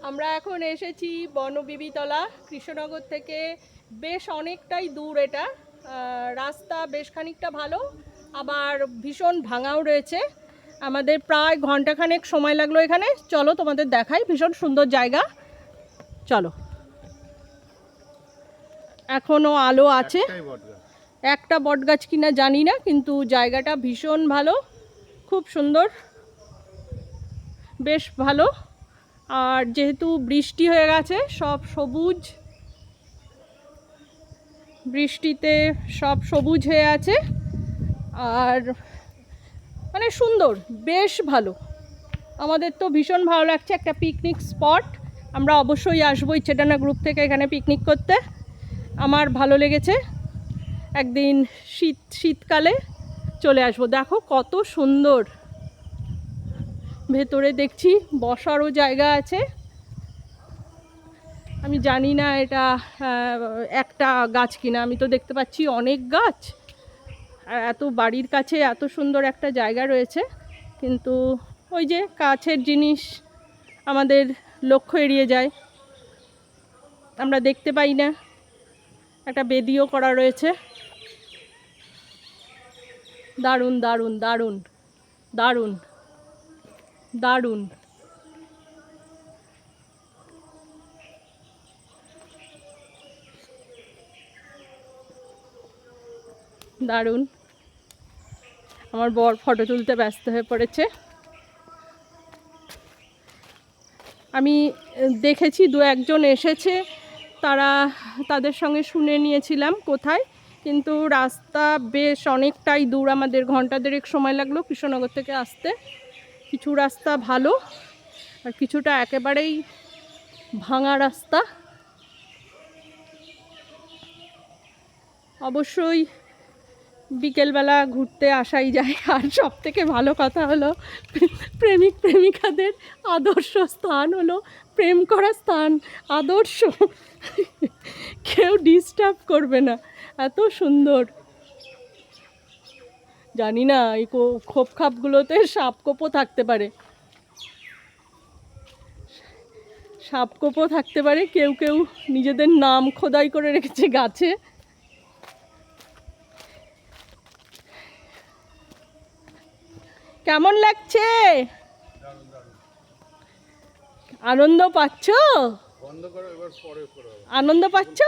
আমরা এখন এসেছি বনবিবিতলা, কৃষ্ণনগর থেকে বেশ অনেকটাই দূর। এটা রাস্তা বেশ খানিকটা ভালো, আবার ভীষণ ভাঙাও রয়েছে। আমাদের প্রায় ঘন্টাখানেক সময় লাগলো এখানে। চলো তোমাদের দেখাই, ভীষণ সুন্দর জায়গা, চলো। এখনও আলো আছে, একটা বটগাছ কিনা জানি না, কিন্তু জায়গাটা ভীষণ ভালো, খুব সুন্দর, বেশ ভালো। আর যেহেতু বৃষ্টি হয়ে গেছে, সব সবুজ, বৃষ্টিতে সব সবুজ হয়ে আছে, আর মানে সুন্দর, বেশ ভালো। আমাদের তো ভীষণ ভালো লাগছে, একটা পিকনিক স্পট। আমরা অবশ্যই আসবো ইচ্ছেটানা গ্রুপ থেকে এখানে পিকনিক করতে। আমার ভালো লেগেছে, একদিন শীতকালে চলে আসবো। দেখো কত সুন্দর, ভেতরে দেখছি বসারও জায়গা আছে। আমি জানি না এটা একটা গাছ কিনা, আমি তো দেখতে পাচ্ছি অনেক গাছ। আর এত বাড়ির কাছে এত সুন্দর একটা জায়গা রয়েছে, কিন্তু ওই যে কাছের জিনিস আমাদের লক্ষ্য এড়িয়ে যায়, আমরা দেখতে পাই না। একটা বেদিও করা রয়েছে, দারুণ দারুণ দারুণ দারুণ দারুণ। দারুণ। আমার বর ফটো তুলতে ব্যস্ত হয়ে পড়েছে। আমি দেখেছি দু একজন এসেছে, তাদের সঙ্গে শুনে নিয়েছিলাম কোথায়, কিন্তু রাস্তা বেশ অনেকটাই দূর, আমাদের ঘন্টা দেড়েক সময় লাগলো কৃষ্ণনগর থেকে আসতে। কিছু রাস্তা ভালো, আর কিছুটা একেবারেই ভাঙা রাস্তা। অবশ্যই বিকেলবেলা ঘুরতে আসাই যায়। আর সব থেকে ভালো কথা হলো, প্রেমিক প্রেমিকাদের আদর্শ স্থান হলো, প্রেম করার স্থান, আদর্শ, কেউ ডিস্টার্ব করবে না, এত সুন্দর। জানি না এই খোপ খাপগুলোতে সাপকোপও থাকতে পারে, সাপকোপও থাকতে পারে। কেউ কেউ নিজেদের নাম খোদাই করে রেখেছে গাছে। কেমন লাগছে? আনন্দ পাচ্ছ? আনন্দ পাচ্ছ?